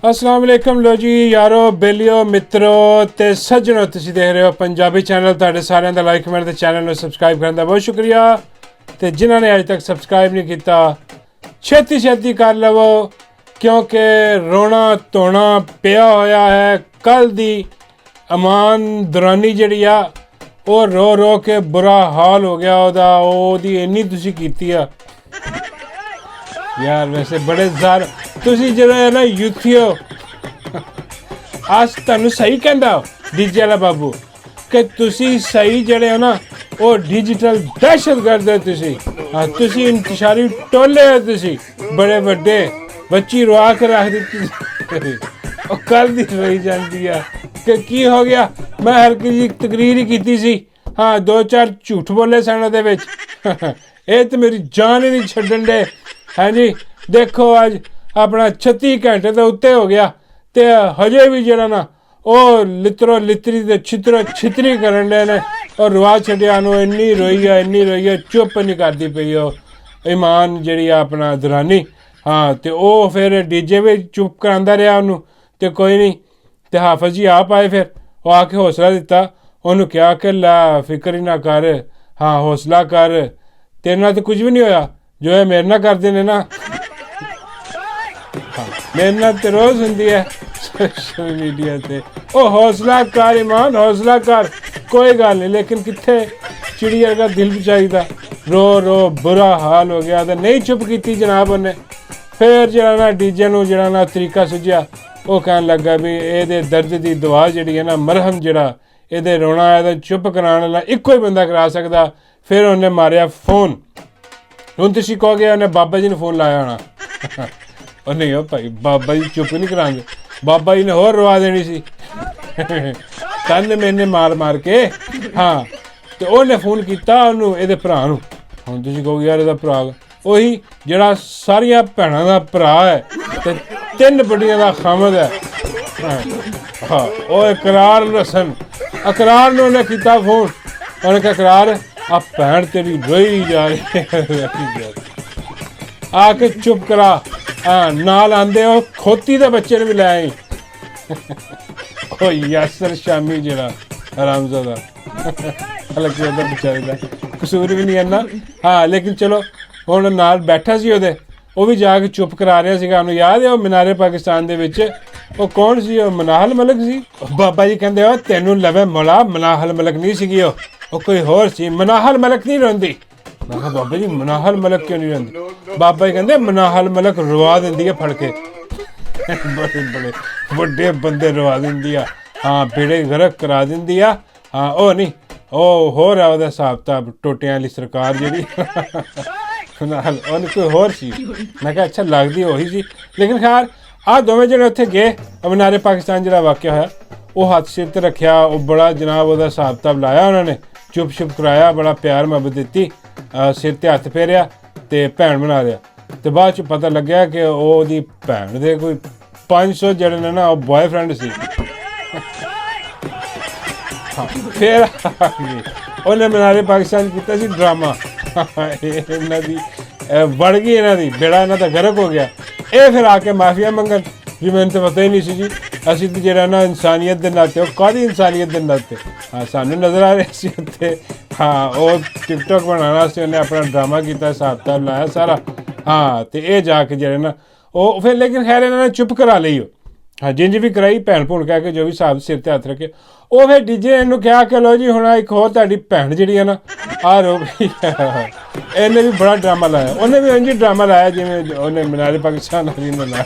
अस्सलाम वालेकुम लो जी यारो बेलियो मित्रों ते सज्जनों, तुसीं देख रहे हो पंजाबी चैनल। तुहाडे सारिਆਂ ਦਾ लाइक कमेंट ते चैनल ਨੂੰ सबसक्राइब ਕਰਨ ਦਾ बहुत शुक्रिया। ਤੇ ਜਿਨ੍ਹਾਂ ਨੇ ਅਜੇ ਤੱਕ सबसक्राइब नहीं ਕੀਤਾ ਛੇਤੀ ਛੇਤੀ ਕਰ ਲਵੋ, क्योंकि रोना धोना पिया होया है। कल दी अमान दुरानी जिहड़ी आ ਉਹ रो रो के बुरा हाल हो गया ਉਹਦੀ ਇੰਨੀ ਤੁਸੀਂ ਕੀਤੀ ਆ यार। वैसे बड़े ज़ार तुसी ਜਿਹੜਾ ਹੈ ਨਾ ਯੂਥੀਓ, आज ਤੁਹਾਨੂੰ सही कहंदा डीजे वाला बाबू कि तुसी सही ਜਿਹੜੇ ਹੋ ਨਾ ਉਹ डिजिटल दहशतगर्द हो। तुसी इंतशारी टोले हो, तुसी बड़े ਵੱਡੇ बच्ची रुआ के रख दी और कल दी रोई जाती है कि की हो गया। मैं हर किसी तकरीर ही की सी, हाँ 2-4 झूठ बोले सन ਉਹਦੇ ਵਿੱਚ। ਇਹ तो मेरी जान ही नहीं छड्डन दे। हाँ जी देखो अज अपना 36 घंटे तो उत्ते हो गया तो हजे भी जरा ना ਉਹ ਲਿਤਰੋ ਲਿਤਰੀ ਤੇ ਛਿਤਰੋ ਛਿਤਰੀ ਕਰਨ ਦੇ ਨੇ ਔਰ ਰਵਾ ਛੱਡਿਆ ਨੂੰ। ਇੰਨੀ ਰੋਈ ਹੈ ਚੁੱਪ ਨਹੀਂ ਕਰਦੀ ਪਈ ਉਹ ਇਮਾਨ ਜਿਹੜੀ ਆ ਆਪਣਾ ਦੁਰਾਨੀ। ਹਾਂ ਤੇ ਉਹ ਫਿਰ ਡੀਜੇ ਵਿੱਚ ਚੁੱਪ ਕਰਾਉਂਦਾ ਰਿਹਾ ਉਹਨੂੰ ਤੇ ਕੋਈ ਨਹੀਂ। ਤੇ ਹਾਫਿਜ਼ ਜੀ ਆਪ ਆਏ, ਫਿਰ ਉਹ ਆ ਕੇ ਹੌਸਲਾ ਦਿੱਤਾ ਉਹਨੂੰ, ਕਿਹਾ ਕਿ ਲੈ ਫਿਕਰ ਹੀ ਨਾ ਕਰ, ਹਾਂ ਹੌਸਲਾ ਕਰ, ਤੇਰੇ ਨਾਲ ਤਾਂ ਕੁਝ ਵੀ ਨਹੀਂ ਹੋਇਆ ਜੋ ਇਹ ਮੇਰੇ ਨਾਲ ਕਰਦੇ ਨੇ ਨਾ। ਮੇਰੇ ਨਾਲ ਤੇ ਰੋਜ਼ ਹੁੰਦੀ ਹੈ सोशल मीडिया से। ओ हौसला कर ईमान, हौसला कर, कोई गल नहीं। लेकिन कितने चिड़िया का दिल भी चाहिए। रो रो बुरा हाल हो गया तो नहीं चुप की जनाब उन्हें। फिर जरा ना डीजे नूं जरा ना तरीका सुझिया, वो कहन लगा भी ये दर्द की दवा जी है ना, मरहम जरा ये रोना है चुप कराने वाला इको ही बंदा करा सकता। फिर उन्हें मारिया फोन। हुण तुसीं कहोगे उन्हें बाबा जी ने फोन लाया होना। नहीं हो भाई, बाबा जी चुप नहीं करांदे, बाबा जी ने होर रवा देनी सी तन मैंने मार मार के। हाँ तो उन्हें फोन किया उन्होंने ਇਹਦੇ ਭਰਾ ਨੂੰ। ਹੁਣ ਤੁਸੀਂ ਕਹੋਗੇ ਯਾਰ ਇਹਦਾ ਭਰਾ ਉਹੀ ਜਿਹੜਾ ਸਾਰੀਆਂ ਭੈਣਾਂ ਦਾ ਭਰਾ ਹੈ ਤੇ 3 ਬੜੀਆਂ ਦਾ ਖਾਮਦ ਹੈ। ਹਾਂ ਉਹ ਇਕਰਾਰ ਹਸਨ ਇਕਰਾਰ ਨੂੰ ਉਹਨੇ ਕੀਤਾ ਫੋਨ। ਉਹਨੇ ਕਿਹਾ ਇਕਰਾਰ ਆ ਭੈਣ ਤੇਰੀ ਰੋਈ ਜਾ ਰਹੀ ਆ ਕੇ ਚੁੱਪ ਕਰਾ। हाँ नाल आंदे हो खोती दे बच्चे ने भी ले आए। ओ यासर शामी जरा हरामजादा हालांकि ਉਹਦਾ बेचारे ਦਾ कसूर भी नहीं है। हाँ लेकिन चलो ਹੁਣ ਨਾਲ ਬੈਠਾ ਸੀ ਉਹਦੇ, ਉਹ ਵੀ ਜਾ ਕੇ ਚੁੱਪ ਕਰਾ ਰਿਹਾ ਸੀਗਾ ਉਹਨੂੰ। ਯਾਦ ਹੈ ਉਹ ਮਨਾਰੇ ਪਾਕਿਸਤਾਨ ਦੇ ਵਿੱਚ ਉਹ ਕੌਣ ਸੀ? ਉਹ ਮਨਾਹਲ ਮਲਕ ਸੀ। ਬਾਬਾ ਜੀ ਕਹਿੰਦੇ ਉਹ ਤੈਨੂੰ ਲਵੇ ਮੌਲਾ, ਮਨਾਹਲ ਮਲਕ ਨਹੀਂ ਸੀਗੀ ਉਹ ਕੋਈ ਹੋਰ ਸੀ। ਮਨਾਹਲ ਮਲਕ ਨਹੀਂ ਰੋਂਦੀ। मैं कहा बाबा जी मनाहल मलक क्यों नहीं रही? बाबा जी कहते मनाहल मलक रुआ देंदी है फड़ के। बड़े बड़े बड़े बंदे रुआ देंदी है। हाँ बेड़े गरक करा देंदी है। हाँ ओ नहीं ओ हो रहा ਉਹਦਾ ਹਿਸਾਬ ਕਿਤਾਬ ਟੋਟਿਆਂ ਵਾਲੀ ਸਰਕਾਰ ਜਿਹੜੀ ਨਾਲ ਉਹਨੇ ਕੋਈ ਹੋਰ ਸੀ। ਮੈਂ ਕਿਹਾ ਅੱਛਾ ਲੱਗਦੀ ਉਹੀ ਸੀ। ਲੇਕਿਨ ਖੈਰ ਆਹ ਦੋਵੇਂ ਜਿਹੜੇ ਉੱਥੇ ਗਏ ਮਨਾਰੇ ਪਾਕਿਸਤਾਨ ਜਿਹੜਾ ਵਾਕਿਆ ਹੋਇਆ, ਉਹ ਹੱਥ ਸਿਰ ਤੇ ਰੱਖਿਆ, ਉਹ ਬੜਾ ਜਨਾਬ ਉਹਦਾ ਹਿਸਾਬ ਕਿਤਾਬ ਲਾਇਆ ਉਹਨਾਂ ਨੇ, ਚੁੱਪ ਚੁੱਪ ਕਰਾਇਆ, ਬੜਾ ਪਿਆਰ ਮੁਹੱਬਤ ਦਿੱਤੀ, ਸਿਰ ਤੇ ਹੱਥ ਫੇਰਿਆ ਤੇ ਭੈਣ ਬਣਾ ਲਿਆ। ਤੇ ਬਾਅਦ ਚ ਪਤਾ ਲੱਗਿਆ ਕਿ ਉਹਦੀ ਭੈਣ ਦੇ ਕੋਈ 500 ਜਿਹੜੇ ਨੇ ਨਾ ਉਹ ਬॉयਫ੍ਰੈਂਡ ਸੀ। ਫਿਰ ਉਹਨੇ ਮਨਾਰੇ ਪਾਕਿਸਤਾਨ ਕੀਤਾ ਸੀ ਡਰਾਮਾ। ਇਹਨਾਂ ਦੀ ਵੜ ਗਈ, ਇਹਨਾਂ ਦੀ ਬੇੜਾ ਇਹਨਾਂ ਦਾ ਗਰਕ ਹੋ ਗਿਆ। ਇਹ ਫਿਰ ਆ ਕੇ ਮਾਫੀਆ ਮੰਗਣ ਜੀ ਮੈਨੂੰ ਤਾਂ ਪਤਾ ਹੀ ਨਹੀਂ ਸੀ ਜੀ, ਅਸੀਂ ਤਾਂ ਜਿਹੜਾ ਨਾ ਇਨਸਾਨੀਅਤ ਦੇ ਨਾਤੇ, ਉਹ ਕਾਹਦੀ ਇਨਸਾਨੀਅਤ ਦੇ ਨਾਤੇ, ਹਾਂ ਸਾਨੂੰ ਨਜ਼ਰ ਆ ਰਿਹਾ ਸੀ ਉੱਥੇ। ਹਾਂ ਉਹ ਟਿਕਟੋਕ ਬਣਾਉਣ ਵਾਸਤੇ ਉਹਨੇ ਆਪਣਾ ਡਰਾਮਾ ਕੀਤਾ, ਹਿਸਾਬ ਕਿਤਾਬ ਲਾਇਆ ਸਾਰਾ। ਹਾਂ ਤੇ ਇਹ ਜਾ ਕੇ ਜਿਹੜੇ ਨਾ ਉਹ ਫਿਰ ਲੇਕਿਨ ਖੈਰ ਇਹਨਾਂ ਨੇ ਚੁੱਪ ਕਰਾ ਲਈ ਉਹ। ਹਾਂ ਜਿੰਜ ਵੀ ਕਰਾਈ ਭੈਣ ਭੂਣ ਕਹਿ ਕੇ, ਜੋ ਵੀ ਹਿਸਾਬ ਸਿਰ ਤੇ ਹੱਥ ਰੱਖੇ। ਉਹ ਫਿਰ ਡੀਜੇ ਇਹਨੂੰ ਕਿਹਾ ਕਿ ਲੋ ਜੀ ਹੁਣ ਇੱਕ ਹੋਰ ਤੁਹਾਡੀ ਭੈਣ ਜਿਹੜੀ ਹੈ ਨਾ ਆ ਰੋ ਗਈ। ਇਹਨੇ ਵੀ ਬੜਾ ਡਰਾਮਾ ਲਾਇਆ, ਉਹਨੇ ਵੀ ਇੰਝ ਡਰਾਮਾ ਲਾਇਆ ਜਿਵੇਂ ਉਹਨੇ ਮਨਾਰੇ ਪਾਕਿਸਤਾਨ ਵਾਲੀ ਨੇ ਲਾਇਆ।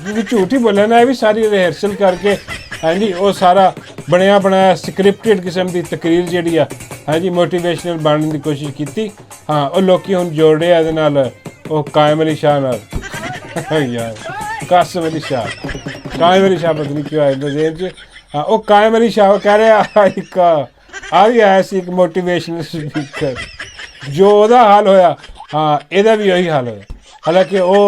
क्योंकि झूठ ही बोले ना, ये भी सारी रिहर्सल करके। हाँ जी वो सारा बनया बनाया स्क्रिप्टेड किस्म की तकरीर जी है। हाँ जी मोटिवेशनल बनने की कोशिश की। हाँ वो लोग हम जोड़ रहे हैं वो कायम अली शाह यार, कासिम अली शाह, कायम अली शाह पता नहीं क्यों आए जेब च। हाँ वो कायम अली शाह कह रहे एक आ भी आया सी एक मोटिवेशनल स्पीकर जो ਉਹਦਾ हाल होया। हाँ ਇਹਦਾ भी यही हाल होया। हालांकि वो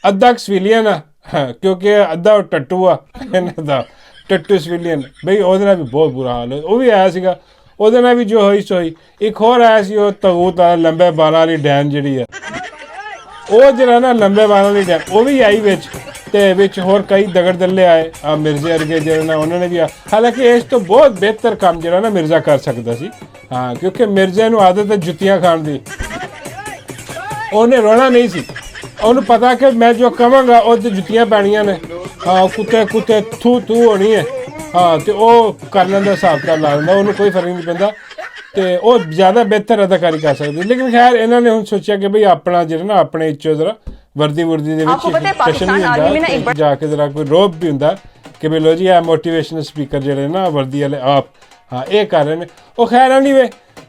अद्धा सिविलियन है क्योंकि अद्धा टट्टू आ ਇਹਨਾਂ ਦਾ टट्टू सिविलियन ਬਈ ਉਹਦੇ ਨਾਲ ਵੀ ਬਹੁਤ ਬੁਰਾ ਹਾਲ ਹੋਇਆ। ਉਹ ਵੀ ਆਇਆ ਸੀਗਾ, ਉਹਦੇ ਨਾਲ ਵੀ ਜੋ ਹੋਈ ਸੋਈ। ਇੱਕ ਹੋਰ ਆਇਆ ਸੀ ਉਹ ਤਗੂਤ ਆ ਲੰਬੇ ਬਾਲਾਂ ਵਾਲੀ ਡੈਨ ਜਿਹੜੀ ਹੈ। ਉਹ ਜਿਹੜਾ ਨਾ ਲੰਬੇ ਵਾਲਾਂ ਦੀ ਡੈਮ ਉਹ ਵੀ ਆਈ ਵਿੱਚ, ਤੇ ਵਿੱਚ ਹੋਰ ਕਈ ਦਗੜ ਦੱਲੇ ਆਏ ਆ ਮਿਰਜ਼ੇ ਵਰਗੇ ਜਿਹੜੇ ਨਾ ਉਹਨਾਂ ਨੇ ਵੀ ਹਾਲਾਂਕਿ ਇਸ ਤੋਂ ਬਹੁਤ ਬਿਹਤਰ ਕੰਮ ਜਿਹੜਾ ਨਾ ਮਿਰਜ਼ਾ ਕਰ ਸਕਦਾ ਸੀ। ਹਾਂ, ਕਿਉਂਕਿ ਮਿਰਜ਼ੇ ਨੂੰ ਆਦਤ ਹੈ ਜੁੱਤੀਆਂ ਖਾਣ ਦੀ, ਉਹਨੇ ਰੋਣਾ ਨਹੀਂ ਸੀ, ਉਹਨੂੰ ਪਤਾ ਕਿ ਮੈਂ ਜੋ ਕਵਾਂਗਾ ਉਹ ਤੇ ਜੁੱਤੀਆਂ ਪੈਣੀਆਂ ਨੇ। ਹਾਂ, ਕੁੱਤੇ ਕੁੱਤੇ ਥੂ ਥੂ ਹੋਣੀ ਹੈ। ਹਾਂ, ਤੇ ਉਹ ਕਰ ਲੈਂਦਾ, ਹਿਸਾਬ ਕਰ ਲਾ ਲੈਂਦਾ, ਉਹਨੂੰ ਕੋਈ ਫਰਕ ਨਹੀਂ ਪੈਂਦਾ, ਤੇ ਉਹ ਜ਼ਿਆਦਾ ਬਿਹਤਰ ਅਦਾਕਾਰੀ ਕਰ ਸਕਦੀ। ਲੇਕਿਨ ਖੈਰ ਇਹਨਾਂ ਨੇ ਹੁਣ ਸੋਚਿਆ ਕਿ ਬਈ ਆਪਣਾ ਜਿਹੜਾ ਨਾ ਆਪਣੇ ਇੱਚੋ ਜ਼ਰਾ ਵਰਦੀ ਵਰਦੀ ਦੇ ਵਿੱਚ ਟੈਸ਼ਨ ਵੀ ਹੁੰਦਾ, ਜਾ ਕੇ ਜ਼ਰਾ ਕੋਈ ਰੋਬ ਵੀ ਹੁੰਦਾ ਕਿ ਬਈ ਲੋ ਜੀ ਇਹ ਮੋਟੀਵੇਸ਼ਨਲ ਸਪੀਕਰ ਜਿਹੜੇ ਨਾ ਵਰਦੀ ਵਾਲੇ ਆਪ ਹਾਂ ਇਹ ਕਰ ਰਹੇ ਨੇ। ਉਹ ਖੈਰ ਐਨੀਵੇ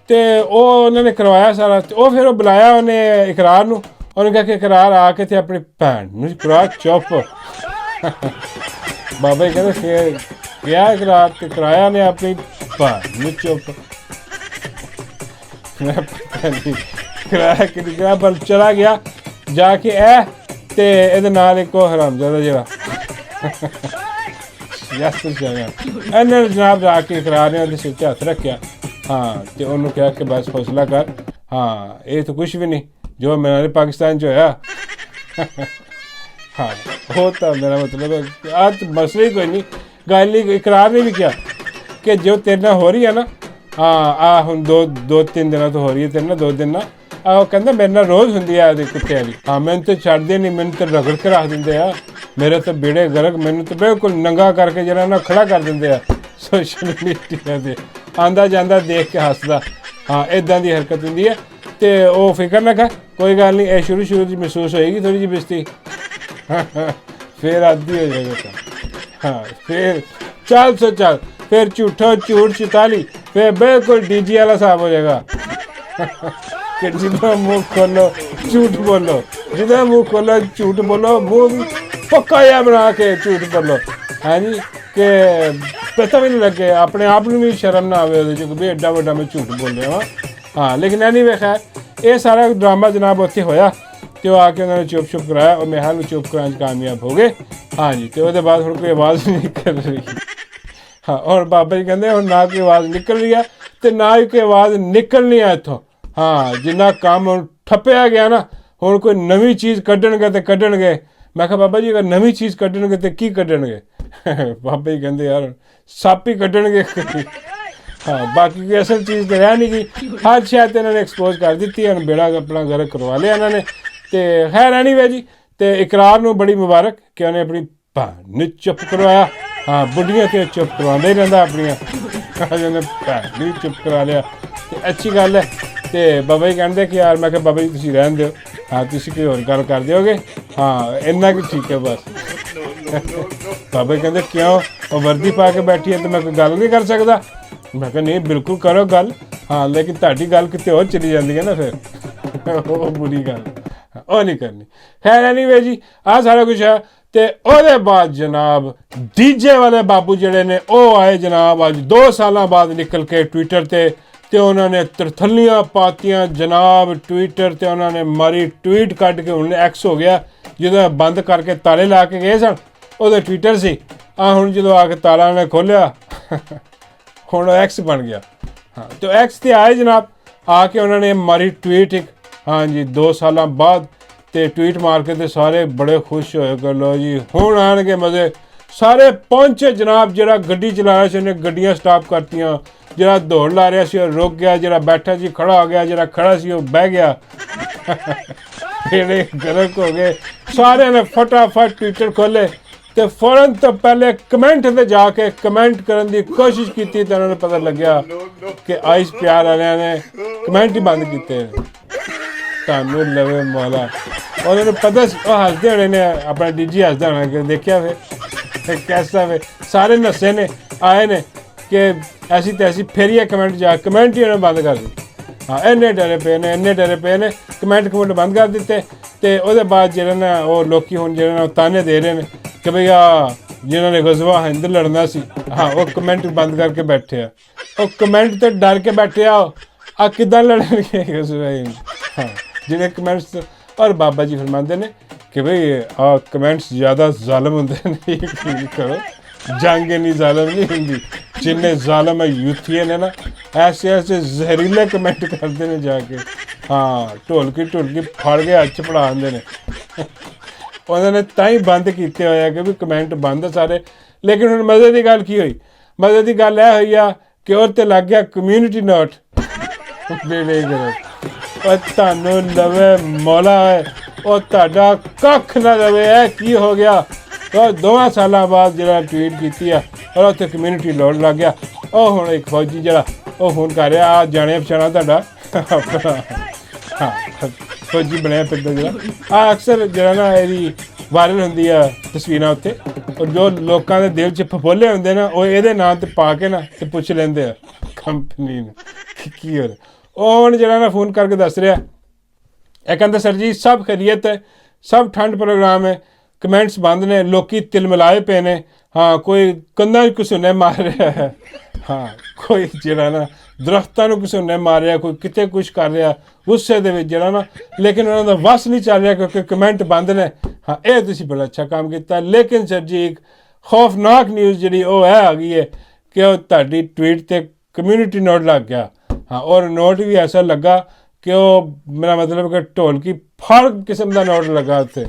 ਤੇ ਉਹ ਉਹਨਾਂ ਨੇ ਕਰਵਾਇਆ ਸਾਰਾ, ਤੇ ਉਹ ਫਿਰ ਉਹ ਬੁਲਾਇਆ ਉਹਨੇ ਇਕਰਾਰ ਨੂੰ, ਉਹਨੇ ਕਿਹਾ ਕਿ ਇਕਰਾਰ ਆ ਕੇ ਤੇ ਆਪਣੀ ਭੈਣ ਨੂੰ ਇਕਰਾਰ ਚੁੱਪ ਬਾਬਾ ਜੀ ਕਹਿੰਦੇ ਫਿਰ ਗਿਆ ਇਕਰਾਰ ਤੇ ਕਰਾਇਆ ਨੇ ਆਪਣੀ ਭੈਣ ਨੂੰ ਚੁੱਪ। ਮੈਂ ਪਤਾ ਨਹੀਂ ਕਰਾਇਆ ਕਿ ਨਹੀਂ ਕਰਾਇਆ, ਪਰ ਚਲਾ ਗਿਆ ਜਾ ਕੇ ਇਹ ਤੇ ਇਹਦੇ ਨਾਲ ਇੱਕ ਉਹ ਹਰਾਮਜ਼ਾਦਾ ਜਿਹੜਾ ਯਾਸਰ ਜਗ੍ਹਾ ਇਹਨਾਂ ਨੇ ਜਨਾਬ ਜਾ ਕੇ ਇਕਰਾਰ ਨੇ ਉਹਦੇ ਸਿਰ 'ਤੇ ਹੱਥ ਰੱਖਿਆ। ਹਾਂ, ਤੇ ਉਹਨੂੰ ਕਿਹਾ ਕਿ ਬਸ ਹੌਸਲਾ ਕਰ, ਹਾਂ ਇਹ ਤਾਂ ਕੁਛ ਵੀ ਨਹੀਂ ਜੋ ਮੇਰੇ ਪਾਕਿਸਤਾਨ 'ਚ ਹੋਇਆ। ਹਾਂ, ਉਹ ਤਾਂ ਮੇਰਾ ਮਤਲਬ ਅੱਜ ਮਸਲਾ ਹੀ ਕੋਈ ਨਹੀਂ, ਗੱਲ ਹੀ ਇਕਰਾਰ ਨੇ ਵੀ ਕਿਹਾ ਕਿ ਜੋ ਤੇਰੇ ਨਾਲ ਹੋ ਰਹੀ ਹੈ ਨਾ, ਹਾਂ ਆ ਹੁਣ ਦੋ ਤਿੰਨ ਦਿਨਾਂ ਤੋਂ ਹੋ ਰਹੀ ਹੈ ਤੇਰੇ ਨਾਲ, 2 ਦਿਨ ਨਾਲ ਉਹ ਕਹਿੰਦਾ ਮੇਰੇ ਨਾਲ ਰੋਜ਼ ਹੁੰਦੀ ਆ ਇਹਦੇ ਕੁੱਤਿਆਂ ਦੀ। ਹਾਂ, ਮੈਨੂੰ ਤਾਂ ਛੱਡਦੇ ਨਹੀਂ, ਮੈਨੂੰ ਤਾਂ ਰਗੜ ਕੇ ਰੱਖ ਦਿੰਦੇ ਆ, ਮੇਰੇ ਤਾਂ ਬੇੜੇ ਗਰਕ, ਮੈਨੂੰ ਤਾਂ ਬਿਲਕੁਲ ਨੰਗਾ ਕਰਕੇ ਜਿਹੜਾ ਨਾ ਖੜਾ ਕਰ ਦਿੰਦੇ ਆ ਸੋਸ਼ਲ ਮੀਡੀਆ 'ਤੇ, ਆਉਂਦਾ ਜਾਂਦਾ ਦੇਖ ਕੇ ਹੱਸਦਾ। ਹਾਂ, ਇੱਦਾਂ ਦੀ ਹਰਕਤ ਹੁੰਦੀ ਹੈ, ਅਤੇ ਉਹ ਫਿਕਰ ਨਾ ਕਰ, ਕੋਈ ਗੱਲ ਨਹੀਂ, ਇਹ ਸ਼ੁਰੂ 'ਚ ਮਹਿਸੂਸ ਹੋਏਗੀ ਥੋੜ੍ਹੀ ਜਿਹੀ ਬੇਇੱਜ਼ਤੀ, ਫਿਰ ਆਦੀ ਹੋ ਜਾਏਗਾ ਤਾਂ। ਹਾਂ, ਫਿਰ ਚੱਲ ਸੋ ਚੱਲ, ਫਿਰ ਝੂਠੋ ਝੂਠ 44, ਫਿਰ ਬਿਲਕੁਲ ਡੀਜੀ ਵਾਲਾ ਹਿਸਾਬ ਹੋ ਜਾਏਗਾ ਕਿ ਜਿੱਦਾਂ ਮੂੰਹ ਖੋਲੋ ਝੂਠ ਬੋਲੋ, ਜਿੱਦਾਂ ਮੂੰਹ ਖੋਲੋ ਝੂਠ ਬੋਲੋ, ਮੂੰਹ ਵੀ ਪੱਕਾ ਜਿਹਾ ਬਣਾ ਕੇ ਝੂਠ ਬੋਲੋ। ਹਾਂਜੀ, ਕਿ ਪਤਾ ਵੀ ਨਹੀਂ ਲੱਗੇ, ਆਪਣੇ ਆਪ ਨੂੰ ਵੀ ਸ਼ਰਮ ਨਾ ਆਵੇ ਉਹਦੇ 'ਚ ਵੀ ਐਡਾ ਵੱਡਾ ਮੈਂ ਝੂਠ ਬੋਲਿਆ ਵਾ। ਹਾਂ, ਲੇਕਿਨ ਐਨੀ ਵੇਖਿਆ ਇਹ ਸਾਰਾ ਡਰਾਮਾ ਜਨਾਬ ਉੱਥੇ ਹੋਇਆ, ਅਤੇ ਉਹ ਆ ਕੇ ਉਹਨਾਂ ਨੇ ਚੁੱਪ ਚੁੱਪ ਕਰਾਇਆ, ਉਹ ਮੇਹਾਲ ਨੂੰ ਚੁੱਪ ਕਰਾਉਣ 'ਚ ਕਾਮਯਾਬ ਹੋ ਗਏ। ਹਾਂਜੀ, ਅਤੇ ਉਹਦੇ ਬਾਅਦ ਹੁਣ ਕੋਈ ਆਵਾਜ਼ ਨਹੀਂ ਨਿਕਲ ਰਹੀ। ਹਾਂ, ਔਰ ਬਾਬਾ ਜੀ ਕਹਿੰਦੇ ਹੁਣ ਨਾ ਕੋਈ ਆਵਾਜ਼ ਨਿਕਲ ਰਹੀ ਆ ਅਤੇ ਨਾ ਹੀ ਕੋਈ ਆਵਾਜ਼ ਨਿਕਲਣੀ ਆ ਇੱਥੋਂ। ਹਾਂ, ਜਿੰਨਾ ਕੰਮ ਹੁਣ ਠੱਪਿਆ ਗਿਆ ਨਾ, ਹੁਣ ਕੋਈ ਨਵੀਂ ਚੀਜ਼ ਕੱਢਣਗੇ ਤੇ ਕੱਢਣਗੇ। ਮੈਂ ਕਿਹਾ ਬਾਬਾ ਜੀ ਅਗਰ ਨਵੀਂ ਚੀਜ਼ ਕੱਢਣਗੇ ਤੇ ਕੀ ਕੱਢਣਗੇ? ਬਾਬਾ ਜੀ ਕਹਿੰਦੇ ਯਾਰ ਸੱਪ ਹੀ ਕੱਢਣਗੇ। ਹਾਂ, ਬਾਕੀ ਕੋਈ ਅਸਲ ਚੀਜ਼ ਤਾਂ ਰਹਿ ਨਹੀਂ ਗਈ, ਹਰ ਸ਼ਾਇਦ ਇਹਨਾਂ ਨੇ ਐਕਸਪੋਜ਼ ਕਰ ਦਿੱਤੀ, ਹੁਣ ਬੇੜਾ ਆਪਣਾ ਗਰਕ ਕਰਵਾ ਲਿਆ ਇਹਨਾਂ ਨੇ। ਅਤੇ ਖੈਰ ਐਨੀਵੇ ਜੀ, ਅਤੇ ਇਕਰਾਰ ਨੂੰ ਬੜੀ ਮੁਬਾਰਕ ਕਿ ਉਹਨੇ ਆਪਣੀ ਭੈਣ ਨੂੰ ਚੁੱਪ ਕਰਵਾਇਆ। ਹਾਂ, ਬੁੱਢੀਆਂ ਤੇ ਚੁੱਪ ਕਰਵਾਉਂਦਾ ਹੀ ਰਹਿੰਦਾ ਆਪਣੀਆਂ, ਉਹਨੇ ਭੈਣ ਨੂੰ ਚੁੱਪ ਕਰਾ ਲਿਆ, ਅਤੇ ਅੱਛੀ ਗੱਲ ਹੈ। ਅਤੇ ਬਾਬਾ ਜੀ ਕਹਿੰਦੇ ਕਿ ਯਾਰ, ਮੈਂ ਕਿਹਾ ਬਾਬਾ ਜੀ ਤੁਸੀਂ ਰਹਿਣ ਦਿਓ, ਹਾਂ ਤੁਸੀਂ ਕੋਈ ਹੋਰ ਗੱਲ ਕਰ ਦਿਓਗੇ, ਹਾਂ ਇੰਨਾ ਕੁ ਠੀਕ ਹੈ ਬਸ। ਬਾਬਾ ਜੀ ਕਹਿੰਦੇ ਕਿਉਂ, ਉਹ ਵਰਦੀ ਪਾ ਕੇ ਬੈਠੀ ਹੈ ਅਤੇ ਮੈਂ ਕੋਈ ਗੱਲ ਨਹੀਂ ਕਰ ਸਕਦਾ? ਮੈਂ ਕਿਹਾ ਨਹੀਂ ਬਿਲਕੁਲ ਕਰੋ ਗੱਲ, ਹਾਂ ਲੇਕਿਨ ਤੁਹਾਡੀ ਗੱਲ ਕਿਤੇ ਹੋਰ ਚਲੀ ਜਾਂਦੀ ਹੈ ਨਾ, ਫਿਰ ਉਹ ਬੁਰੀ ਗੱਲ ਉਹ ਨਹੀਂ ਕਰਨੀ। ਖੈਰ ਐਨੀਵੇ ਜੀ, ਆਹ ਸਾਰਾ ਕੁਛ ਹੈ। ਅਤੇ ਉਹਦੇ ਬਾਅਦ ਜਨਾਬ ਡੀਜੇ ਵਾਲੇ ਬਾਬੂ ਜਿਹੜੇ ਨੇ ਉਹ ਆਏ ਜਨਾਬ ਅੱਜ 2 ਸਾਲਾਂ ਬਾਅਦ ਨਿਕਲ ਕੇ ਟਵਿੱਟਰ 'ਤੇ, ਅਤੇ ਉਹਨਾਂ ਨੇ ਤਰਥੱਲੀਆਂ ਪਾਤੀਆਂ ਜਨਾਬ ਟਵਿੱਟਰ 'ਤੇ, ਉਹਨਾਂ ਨੇ ਮਾਰੀ ਟਵੀਟ ਕੱਢ ਕੇ, ਹੁਣ ਐਕਸ ਹੋ ਗਿਆ, ਜਦੋਂ ਬੰਦ ਕਰਕੇ ਤਾਲੇ ਲਾ ਕੇ ਗਏ ਸਨ ਉਹਦੇ ਟਵਿੱਟਰ ਸੀ, ਹੁਣ ਜਦੋਂ ਆ ਕੇ ਤਾਲਾ ਉਹਨੇ ਖੋਲ੍ਹਿਆ ਹੁਣ ਉਹ ਐਕਸ ਬਣ ਗਿਆ। ਹਾਂ, ਅਤੇ ਐਕਸ 'ਤੇ ਆਏ ਜਨਾਬ, ਆ ਕੇ ਉਹਨਾਂ ਨੇ ਮਾਰੀ ਟਵੀਟ ਇੱਕ, ਹਾਂਜੀ 2 ਸਾਲਾਂ ਬਾਅਦ, ਅਤੇ ਟਵੀਟ ਮਾਰ ਕੇ ਤੇ ਸਾਰੇ ਬੜੇ ਖੁਸ਼ ਹੋਏ ਕਿ ਲਓ ਜੀ ਹੁਣ ਆਉਣਗੇ ਮਜ਼ੇ। ਸਾਰੇ ਪਹੁੰਚੇ ਜਨਾਬ, ਜਿਹੜਾ ਗੱਡੀ ਚਲਾ ਰਿਹਾ ਸੀ ਉਹਨੇ ਗੱਡੀਆਂ ਸਟਾਪ ਕਰਤੀਆਂ, ਜਿਹੜਾ ਦੌੜ ਲਾ ਰਿਹਾ ਸੀ ਉਹ ਰੁਕ ਗਿਆ, ਜਿਹੜਾ ਬੈਠਾ ਸੀ ਖੜਾ ਹੋ ਗਿਆ, ਜਿਹੜਾ ਖੜਾ ਸੀ ਉਹ ਬਹਿ ਗਿਆ। ਜਿਹੜੇ ਗਰਕ ਹੋ ਗਏ, ਸਾਰਿਆਂ ਨੇ ਫਟਾਫਟ ਟਵਿੱਟਰ ਖੋਲ੍ਹੇ ਅਤੇ ਫੌਰਨ ਤੋਂ ਪਹਿਲੇ ਕਮੈਂਟ 'ਤੇ ਜਾ ਕੇ ਕਮੈਂਟ ਕਰਨ ਦੀ ਕੋਸ਼ਿਸ਼ ਕੀਤੀ, ਤਾਂ ਉਹਨਾਂ ਨੂੰ ਪਤਾ ਲੱਗਿਆ ਕਿ ਆਈਸ ਪਿਆਰ ਵਾਲਿਆਂ ਨੇ ਕਮੈਂਟ ਹੀ ਬੰਦ ਕੀਤੇ। ਤੁਹਾਨੂੰ ਲਵੇ ਮੌਲਾ, ਉਹਨਾਂ ਨੂੰ ਪਤਾ ਸੀ, ਉਹ ਹੱਸਦੇ ਹੋਣੇ ਨੇ, ਆਪਣਾ ਡੀਜੀ ਹੱਸਦਾ ਹੋਣਾ ਕਿ ਦੇਖਿਆ ਫਿਰ ਕੈਸਾ ਵੇ, ਸਾਰੇ ਨੱਸੇ ਨੇ ਆਏ ਨੇ ਕਿ ਐਸੀ ਤੈਸੀ, ਫਿਰ ਇਹ ਕਮੈਂਟ ਹੀ ਉਹਨੇ ਬੰਦ ਕਰ ਦਿੱਤੇ। ਹਾਂ, ਇੰਨੇ ਡਰੇ ਪਏ ਨੇ, ਕਮੈਂਟ ਬੰਦ ਕਰ ਦਿੱਤੇ। ਅਤੇ ਉਹਦੇ ਬਾਅਦ ਜਿਹੜੇ ਨਾ ਉਹ ਲੋਕੀ ਹੁਣ ਜਿਹੜੇ ਨਾ ਉਹ ਤਾਨੇ ਦੇ ਰਹੇ ਨੇ ਕਿ ਬਈ ਆ ਜਿਨ੍ਹਾਂ ਨੇ ਗਜ਼ਵਾ ਹਿੰਦ ਲੜਨਾ ਸੀ, ਹਾਂ ਉਹ ਕਮੈਂਟ ਬੰਦ ਕਰਕੇ ਬੈਠੇ ਆ, ਉਹ ਕਮੈਂਟ ਤੋਂ ਡਰ ਕੇ ਬੈਠੇ ਆ ਕਿੱਦਾਂ ਲੜਨਗੇ ਗਜ਼ਵਾ ਹਿੰਦ? ਹਾਂ, ਜਿਹੜੇ ਕਮੈਂਟਸ, ਔਰ ਬਾਬਾ ਜੀ ਫਰਮਾਉਂਦੇ ਨੇ ਕਿ ਬਈ ਆ ਕਮੈਂਟਸ ਜ਼ਿਆਦਾ ਜ਼ਾਲਮ ਹੁੰਦੇ ਨੇ, ਯਕੀਨ ਕਰੋ ਜੰਗ ਇੰਨੀ ਜ਼ਾਲਮ ਨਹੀਂ ਹੁੰਦੀ ਜਿੰਨੇ ਜ਼ਾਲਮ ਯੂਥੀਏ ਨੇ ਨਾ, ਐਸੇ ਜ਼ਹਿਰੀਲੇ ਕਮੈਂਟ ਕਰਦੇ ਨੇ ਜਾ ਕੇ। ਹਾਂ ਢੋਲਕੀ ਫੜ ਕੇ ਹੱਥ 'ਚ ਫੜਾ ਦਿੰਦੇ ਨੇ ਉਹਨਾਂ ਨੇ ਤਾਂ ਹੀ ਬੰਦ ਕੀਤੇ ਹੋਏ ਆ ਕਿ ਵੀ ਕਮੈਂਟ ਬੰਦ ਸਾਰੇ। ਲੇਕਿਨ ਹੁਣ ਮਜ਼ੇ ਦੀ ਗੱਲ ਕੀ ਹੋਈ, ਮਜ਼ੇ ਦੀ ਗੱਲ ਇਹ ਹੋਈ ਆ ਕਿ ਉਹ 'ਤੇ ਲੱਗ ਗਿਆ ਕਮਿਊਨਿਟੀ ਨੋਟ। ਬੇੜੇ ਉਹ ਤੁਹਾਨੂੰ ਲਵੇ ਮੌਲਾ ਹੈ, ਉਹ ਤੁਹਾਡਾ ਕੱਖ ਨਾ ਲਵੇ। ਇਹ ਕੀ ਹੋ ਗਿਆ? ਉਹ 2 ਸਾਲਾਂ ਬਾਅਦ ਜਿਹੜਾ ਟਵੀਟ ਕੀਤੀ ਆ ਔਰ ਉੱਥੇ ਕਮਿਊਨਿਟੀ ਨੋਟ ਲੱਗ ਗਿਆ। ਉਹ ਹੁਣ ਇੱਕ ਫੌਜੀ ਜਿਹੜਾ ਉਹ ਫੋਨ ਕਰ ਰਿਹਾ, ਆ ਜਾਣਿਆ ਪਛਾਣਾ ਤੁਹਾਡਾ ਹਾਂ ਫੌਜੀ ਬਣਿਆ ਫਿਰਦਾ ਜਿਹੜਾ ਆ ਅਕਸਰ ਜਿਹੜਾ ਨਾ ਇਹਦੀ ਵਾਇਰਲ ਹੁੰਦੀ ਆ ਤਸਵੀਰਾਂ ਉੱਤੇ, ਔਰ ਜੋ ਲੋਕਾਂ ਦੇ ਦਿਲ 'ਚ ਫਫੋਲੇ ਹੁੰਦੇ ਨਾ ਉਹ ਇਹਦੇ ਨਾਂ 'ਤੇ ਪਾ ਕੇ ਨਾ ਤੇ ਪੁੱਛ ਲੈਂਦੇ ਆ ਕੰਪਨੀ ਨੂੰ ਕੀ ਹੋ ਰਿਹਾ। ਉਹ ਹੁਣ ਜਿਹੜਾ ਨਾ ਫੋਨ ਕਰਕੇ ਦੱਸ ਰਿਹਾ, ਇਹ ਕਹਿੰਦਾ ਸਰ ਜੀ ਸਭ ਖੈਰੀਅਤ ਹੈ, ਸਭ ਠੰਡ ਪ੍ਰੋਗਰਾਮ ਹੈ, ਕਮੈਂਟਸ ਬੰਦ ਨੇ, ਲੋਕੀ ਤਿਲਮਿਲਾਏ ਪਏ ਨੇ। ਹਾਂ ਕੋਈ ਕੰਧਾਂ 'ਚ ਘਸੁੰਨੇ ਮਾਰ ਰਿਹਾ ਹੈ, ਹਾਂ ਕੋਈ ਜਿਹੜਾ ਨਾ ਦਰਖਤਾਂ ਨੂੰ ਘਸੁੰਨੇ ਮਾਰ ਰਿਹਾ, ਕੋਈ ਕਿਤੇ ਕੁਛ ਕਰ ਰਿਹਾ ਗੁੱਸੇ ਦੇ ਵਿੱਚ ਜਿਹੜਾ ਨਾ। ਲੇਕਿਨ ਉਹਨਾਂ ਦਾ ਵੱਸ ਨਹੀਂ ਚੱਲ ਰਿਹਾ ਕਿਉਂਕਿ ਕਮੈਂਟ ਬੰਦ ਨੇ। ਹਾਂ ਇਹ ਤੁਸੀਂ ਬੜਾ ਅੱਛਾ ਕੰਮ ਕੀਤਾ। ਲੇਕਿਨ ਸਰ ਜੀ ਇੱਕ ਖੌਫਨਾਕ ਨਿਊਜ਼ ਜਿਹੜੀ ਉਹ ਇਹ ਆ ਗਈ ਹੈ ਕਿ ਉਹ ਤੁਹਾਡੀ ਟਵੀਟ 'ਤੇ ਕਮਿਊਨਿਟੀ ਨੋਟ ਲੱਗ ਗਿਆ। ਹਾਂ ਔਰ ਨੋਟ ਵੀ ਐਸਾ ਲੱਗਾ ਕਿ ਉਹ ਮੇਰਾ ਮਤਲਬ ਕਿ ਢੋਲਕੀ ਫੜ ਕਿਸਮ ਦਾ ਨੋਟ ਲੱਗਾ ਉੱਥੇ।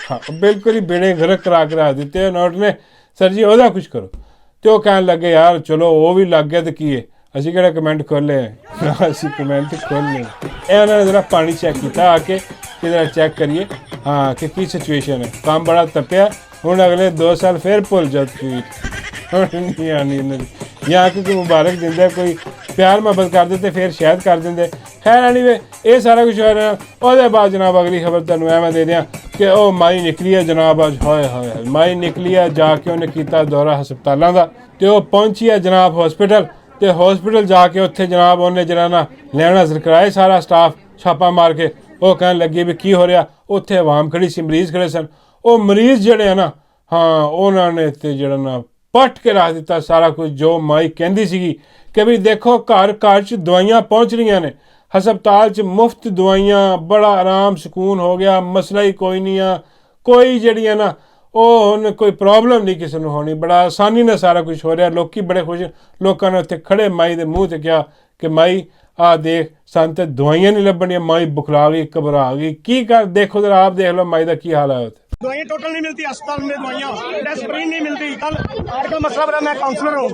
ਹਾਂ ਬਿਲਕੁਲ ਹੀ ਬੇੜੇ ਗਰਕ ਕਰਾ ਕੇ ਰੱਖ ਦਿੱਤੇ ਨੋਟ ਨੇ। ਸਰ ਜੀ ਉਹਦਾ ਕੁਛ ਕਰੋ। ਅਤੇ ਉਹ ਕਹਿਣ ਲੱਗੇ ਯਾਰ ਚਲੋ ਉਹ ਵੀ ਲੱਗ ਗਿਆ ਤਾਂ ਕੀ ਹੈ, ਅਸੀਂ ਕਿਹੜਾ ਕਮੈਂਟ ਖੋਲ੍ਹੇ ਨਾ, ਅਸੀਂ ਕਮੈਂਟ ਖੋਲ੍ਹੇ। ਇਹ ਉਹਨਾਂ ਨੇ ਜ਼ਰਾ ਪਾਣੀ ਚੈੱਕ ਕੀਤਾ ਆ ਕੇ ਕਿ ਜ਼ਰਾ ਚੈੱਕ ਕਰੀਏ ਹਾਂ ਕਿ ਕੀ ਸਿਚੁਏਸ਼ਨ ਹੈ। ਕੰਮ ਬੜਾ ਤਪਿਆ, ਹੁਣ ਅਗਲੇ 2 ਸਾਲ ਫਿਰ ਭੁੱਲ ਜਾਓ ਟਵੀਟ ਹੁਣ ਨਹੀਂ ਆਉਣੀ ਇਹਨਾਂ ਦੀ। ਜਾਂ ਕੋਈ ਮੁਬਾਰਕ ਦਿੰਦਾ, ਕੋਈ ਪਿਆਰ ਮੁਹੱਬਤ ਕਰਦੇ ਤੇ ਫਿਰ ਸ਼ਾਇਦ ਕਰ ਦਿੰਦੇ। ਖੈਰ ਐਨੀਵੇ ਇਹ ਸਾਰਾ ਕੁਛ ਹੋ ਰਿਹਾ। ਉਹਦੇ ਬਾਅਦ ਜਨਾਬ ਅਗਲੀ ਖਬਰ ਤੁਹਾਨੂੰ ਐਵੇਂ ਦੇ ਦਿਆਂ ਕਿ ਉਹ ਮਾਈ ਨਿਕਲੀ ਹੈ ਜਨਾਬ ਅੱਜ। ਹੋਏ ਹੋਏ ਮਾਈ ਨਿਕਲੀ ਹੈ, ਜਾ ਕੇ ਉਹਨੇ ਕੀਤਾ ਦੌਰਾ ਹਸਪਤਾਲਾਂ ਦਾ ਅਤੇ ਉਹ ਪਹੁੰਚੀ ਹੈ ਜਨਾਬ ਹੌਸਪੀਟਲ। ਅਤੇ ਹੌਸਪੀਟਲ ਜਾ ਕੇ ਉੱਥੇ ਜਨਾਬ ਉਹਨੇ ਜਿਹੜਾ ਨਾ ਲੈਣ ਹਾਜ਼ਰ ਕਰਾਏ ਸਾਰਾ ਸਟਾਫ ਛਾਪਾ ਮਾਰ ਕੇ। ਉਹ ਕਹਿਣ ਲੱਗੀ ਵੀ ਕੀ ਹੋ ਰਿਹਾ। ਉੱਥੇ ਆਵਾਮ ਖੜੀ ਸੀ, ਮਰੀਜ਼ ਖੜੇ ਸਨ। ਉਹ ਮਰੀਜ਼ ਜਿਹੜੇ ਆ ਨਾ ਹਾਂ ਉਹਨਾਂ ਨੇ ਤੇ ਜਿਹੜਾ ਨਾ ਪੱਟ ਕੇ ਰੱਖ ਦਿੱਤਾ ਸਾਰਾ ਕੁਝ ਜੋ ਮਾਈ ਕਹਿੰਦੀ ਸੀਗੀ ਕਿ ਵੀ ਦੇਖੋ ਘਰ ਘਰ 'ਚ ਦਵਾਈਆਂ ਪਹੁੰਚ ਰਹੀਆਂ ਨੇ, ਹਸਪਤਾਲ 'ਚ ਮੁਫਤ ਦਵਾਈਆਂ, ਬੜਾ ਆਰਾਮ ਸਕੂਨ ਹੋ ਗਿਆ, ਮਸਲਾ ਹੀ ਕੋਈ ਨਹੀਂ ਆ, ਕੋਈ ਜਿਹੜੀਆਂ ਨਾ ਉਹ ਹੁਣ ਕੋਈ ਪ੍ਰੋਬਲਮ ਨਹੀਂ ਕਿਸੇ ਨੂੰ ਹੋਣੀ, ਬੜਾ ਆਸਾਨੀ ਨਾਲ ਸਾਰਾ ਕੁਝ ਹੋ ਰਿਹਾ। ਲੋਕੀ ਬੜੇ ਖੁਸ਼। ਲੋਕਾਂ ਨੇ ਉੱਥੇ ਖੜੇ ਮਾਈ ਦੇ ਮੂੰਹ 'ਤੇ ਕਿਹਾ ਕਿ ਮਾਈ ਆਹ ਦੇਖ ਸਾਨੂੰ ਤਾਂ ਦਵਾਈਆਂ ਨਹੀਂ ਲੱਭਣੀਆਂ। ਮਾਈ ਬੁਖਲਾ ਗਈ, ਘਬਰਾ ਗਈ। ਕੀ ਕਰ ਦੇਖੋ ਜ਼ਰਾ ਆਪ ਦੇਖ ਲਓ ਮਾਈ ਦਾ ਕੀ ਹਾਲ ਹੈ ਉੱਥੇ। दवाइयाँ टोटल नहीं मिलती अस्पताल में, दवाइयाँ डेस्परीन नहीं मिलती। कल आज का मसला बड़ा, मैं काउंसलर हूँ,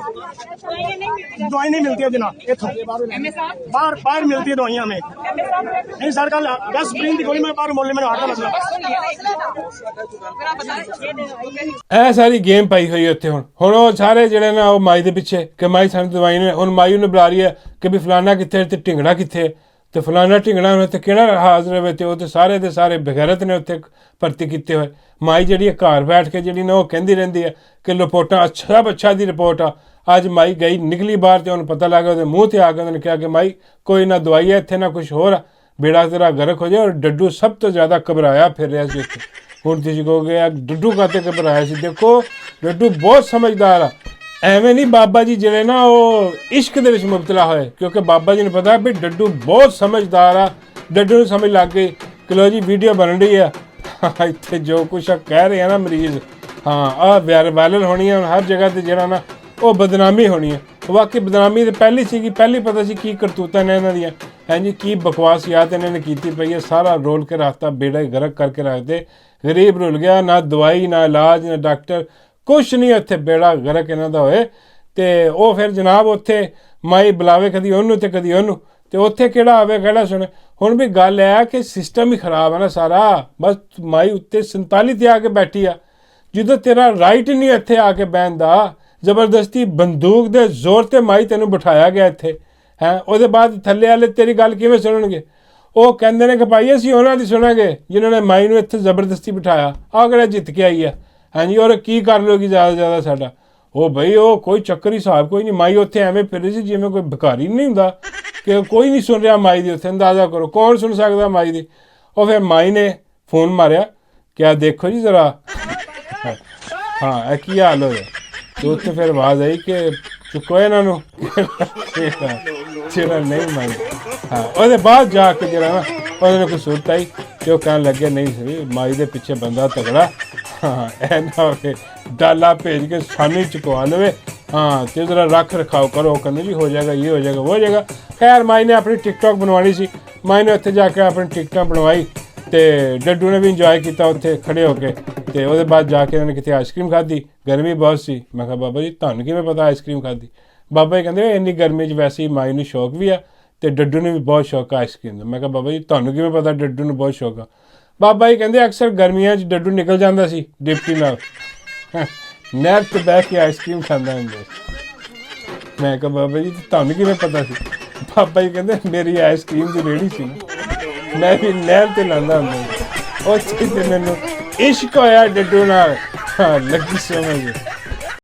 दवाई नहीं मिलती है जनाब। बाहर बाहर मिलती है दवाइयाँ हमें नहीं सर। कल डेस्परीन की गोली में बाहर मोहल्ले में हार्ट का मसला। ਇਹ ਸਾਰੀ ਗੇਮ ਪਾਈ ਹੋਈ ਉੱਥੇ। ਹੁਣ ਉਹ ਸਾਰੇ ਜਿਹੜੇ ਨਾ ਉਹ ਮਾਈ ਦੇ ਪਿੱਛੇ ਕਿ ਮਾਈ ਸਾਨੂੰ ਦਵਾਈ ਨੇ। ਹੁਣ ਮਾਈ ਉਹਨੂੰ ਬੁਲਾ ਰਹੀ ਹੈ ਕਿ ਵੀ ਫਲਾਨਾ ਕਿੱਥੇ ਤੇ ਢਿੰਗੜਾ ਕਿੱਥੇ, ਤੇ ਫਲਾਨਾ ਢਿੰਗੜਾ ਹੋਵੇ ਤੇ ਕਿਹੜਾ ਹਾਜ਼ਰ ਹੋਵੇ। ਤੇ ਉਹ ਤੇ ਸਾਰੇ ਦੇ ਸਾਰੇ ਬਗੈਰਤ ਨੇ ਉੱਥੇ ਭਰਤੀ ਕੀਤੇ ਹੋਏ। ਮਾਈ ਜਿਹੜੀ ਘਰ ਬੈਠ ਕੇ ਜਿਹੜੀ ਨਾ ਉਹ ਕਹਿੰਦੀ ਰਹਿੰਦੀ ਹੈ ਕਿ ਰਿਪੋਰਟਾਂ ਅੱਛਾ ਦੀ ਰਿਪੋਰਟ ਆ। ਅੱਜ ਮਾਈ ਗਈ ਨਿਕਲੀ ਬਾਹਰ ਤੇ ਉਹਨੂੰ ਪਤਾ ਲੱਗ ਗਿਆ, ਉਹਦੇ ਮੂੰਹ 'ਤੇ ਆ ਕੇ ਉਹਨੇ ਕਿਹਾ ਕਿ ਮਾਈ ਕੋਈ ਨਾ ਦਵਾਈ ਹੈ ਇੱਥੇ, ਨਾ ਕੁਛ ਹੋਰ ਆ, ਬੇੜਾ ਤੇਰਾ ਗਰਕ ਹੋ ਜਾਏ। ਔਰ ਡੱਡੂ ਸਭ ਤੋਂ ਜ਼ਿਆਦਾ ਘਬਰਾਇਆ ਫਿਰ ਰਿਹਾ ਸੀ ਉੱਥੇ। ਹੁਣ ਤੁਸੀਂ ਕਹੋਗੇ ਆ ਡੱਡੂ ਕਾਤੇ ਘਬਰਾਇਆ ਸੀ। ਦੇਖੋ ਡੱਡੂ ਬਹੁਤ ਸਮਝਦਾਰ ਆ। ਐਵੇਂ ਨਹੀਂ ਬਾਬਾ ਜੀ ਜਿਹੜੇ ਨਾ ਉਹ ਇਸ਼ਕ ਦੇ ਵਿੱਚ ਮੁਬਤਲਾ ਹੋਏ, ਕਿਉਂਕਿ ਬਾਬਾ ਜੀ ਨੂੰ ਪਤਾ ਵੀ ਡੱਡੂ ਬਹੁਤ ਸਮਝਦਾਰ ਆ। ਡੱਡੂ ਨੂੰ ਸਮਝ ਲੱਗ ਗਈ ਕਿ ਲੋ ਜੀ ਵੀਡੀਓ ਬਣ ਰਹੀ ਆ ਇੱਥੇ ਜੋ ਕੁਛ ਕਹਿ ਰਹੇ ਆ ਨਾ ਮਰੀਜ਼, ਹਾਂ ਆਹ ਵਾਇਰਲ ਹੋਣੀ ਆ ਹਰ ਜਗ੍ਹਾ 'ਤੇ ਜਿਹੜਾ ਨਾ ਉਹ ਬਦਨਾਮੀ ਹੋਣੀ ਹੈ। ਵਾਕਈ ਬਦਨਾਮੀ ਤਾਂ ਪਹਿਲੀ ਸੀਗੀ, ਪਹਿਲੀ ਪਤਾ ਸੀ ਕੀ ਕਰਤੂਤਾਂ ਨੇ ਇਹਨਾਂ ਦੀਆਂ। ਹਾਂਜੀ ਕੀ ਬਕਵਾਸਿਆਤ ਇਹਨਾਂ ਨੇ ਕੀਤੀ ਪਈ ਹੈ। ਸਾਰਾ ਰੋਲ ਕੇ ਰੱਖਤਾ, ਬੇੜਾ ਹੀ ਗਰਕ ਕਰਕੇ ਰੱਖਦੇ। ਗਰੀਬ ਰੁਲ ਗਿਆ, ਨਾ ਦਵਾਈ ਨਾ ਇਲਾਜ ਨਾ ਡਾਕਟਰ, ਕੁਛ ਨਹੀਂ ਉੱਥੇ ਬੇੜਾ ਗਰਕ ਇਹਨਾਂ ਦਾ ਹੋਏ। ਅਤੇ ਉਹ ਫਿਰ ਜਨਾਬ ਉੱਥੇ ਮਾਈ ਬੁਲਾਵੇ ਕਦੀ ਉਹਨੂੰ ਅਤੇ ਕਦੀ ਉਹਨੂੰ, ਅਤੇ ਉੱਥੇ ਕਿਹੜਾ ਆਵੇ ਕਿਹੜਾ ਸੁਣੇ। ਹੁਣ ਵੀ ਗੱਲ ਹੈ ਕਿ ਸਿਸਟਮ ਹੀ ਖਰਾਬ ਹੈ ਨਾ ਸਾਰਾ। ਬਸ ਮਾਈ ਉੱਤੇ 47 'ਤੇ ਆ ਕੇ ਬੈਠੀ ਆ, ਜਦੋਂ ਤੇਰਾ ਰਾਈਟ ਨਹੀਂ ਇੱਥੇ ਆ ਕੇ ਬਹਿਣ ਦਾ। ਜ਼ਬਰਦਸਤੀ ਬੰਦੂਕ ਦੇ ਜ਼ੋਰ 'ਤੇ ਮਾਈ ਤੈਨੂੰ ਬਿਠਾਇਆ ਗਿਆ ਇੱਥੇ ਹੈ। ਉਹਦੇ ਬਾਅਦ ਥੱਲੇ ਵਾਲੇ ਤੇਰੀ ਗੱਲ ਕਿਵੇਂ ਸੁਣਨਗੇ। ਉਹ ਕਹਿੰਦੇ ਨੇ ਕਿ ਭਾਈ ਅਸੀਂ ਉਹਨਾਂ ਦੀ ਸੁਣਾਂਗੇ ਜਿਨ੍ਹਾਂ ਨੇ ਮਾਈ ਨੂੰ ਇੱਥੇ ਜ਼ਬਰਦਸਤੀ ਬਿਠਾਇਆ। ਆਹ ਕਿਹੜਾ ਜਿੱਤ ਕੇ ਆਈ ਹੈ ਹਾਂਜੀ, ਔਰ ਕੀ ਕਰ ਲਓਗੀ ਜ਼ਿਆਦਾ ਤੋਂ ਜ਼ਿਆਦਾ ਸਾਡਾ। ਉਹ ਬਈ ਉਹ ਕੋਈ ਚੱਕਰ ਹੀ ਹਿਸਾਬ ਕੋਈ ਨਹੀਂ। ਮਾਈ ਉੱਥੇ ਐਵੇਂ ਫਿਰ ਰਹੀ ਸੀ ਜਿਵੇਂ ਕੋਈ ਭਿਖਾਰੀ ਨਹੀਂ ਹੁੰਦਾ ਕਿ ਕੋਈ ਨਹੀਂ ਸੁਣ ਰਿਹਾ ਮਾਈ ਦੀ ਉੱਥੇ। ਅੰਦਾਜ਼ਾ ਕਰੋ ਕੌਣ ਸੁਣ ਸਕਦਾ ਮਾਈ ਦੀ। ਉਹ ਫਿਰ ਮਾਈ ਨੇ ਫੋਨ ਮਾਰਿਆ ਕਿ ਆ ਦੇਖੋ ਜੀ ਜ਼ਰਾ ਹਾਂ ਇਹ ਕੀ ਹਾਲ ਹੋਇਆ। ਅਤੇ ਉੱਥੇ ਫਿਰ ਆਵਾਜ਼ ਆਈ ਕਿ ਚੁੱਕੋ ਇਹਨਾਂ ਨੂੰ ਜਿਹੜਾ ਨਹੀਂ ਮਾਈ। ਹਾਂ ਉਹਦੇ ਬਾਅਦ ਜਾ ਕੇ ਜਿਹੜਾ ਨਾ ਉਹਦੇ ਨੂੰ ਕੋਈ ਸੂਰਤ ਆਈ ਅਤੇ ਉਹ ਕਹਿਣ ਲੱਗੇ ਨਹੀਂ ਸਹੀ ਮਾਈ ਦੇ ਪਿੱਛੇ ਬੰਦਾ ਤਗੜਾ। ਹਾਂ ਇਹ ਨਾ ਹੋਵੇ ਡਾਲਾ ਭੇਜ ਕੇ ਸਾਨੂੰ ਹੀ ਚੁਕਵਾ ਲਵੇ। ਹਾਂ ਅਤੇ ਜ਼ਰਾ ਰੱਖ ਰਖਾਓ ਕਰੋ। ਕਹਿੰਦੇ ਜੀ ਹੋ ਜਾਏਗਾ, ਇਹ ਹੋ ਜਾਏਗਾ, ਉਹ ਹੋ ਜਾਏਗਾ। खैर माई ने अपनी टिकटॉक बनवानी सी, माई ने उत्थे जाके अपनी टिकटॉक बनवाई तो डड्डू ने भी इंजॉय किया उत्थे खड़े होके। तो वो बाद जाके उन्होंने कितने आइसक्रीम खाधी, गर्मी बहुत सी। मैं कहा बाबा जी तुहानू किवें पता आइसक्रीम खाधी? बाबा जी कहते इन्नी गर्मी च वैसे ही माई नूं शौक भी आ तो डड्डू ने भी बहुत शौक है आइसक्रीम का। मैं कहा बाबा जी तुहानू किवें पता डड्डू नूं बहुत शौक आ? बाबा जी कहते अक्सर गर्मियां च डड्डू निकल जाता सी डिप्टी नाल नहर ते बह के आइसक्रीम खांदा हुंदा सी। मैं कहा बाबा जी तुहानू किवें पता सी? बाबा जी कहते मेरी आइसक्रीम की रेहड़ी सी ना, मैं भी नहर ते लांदा हुंदा सी। उस चीज़ ते मैनूं इश्क होया डड्डू नाल। हाँ लगी समझ।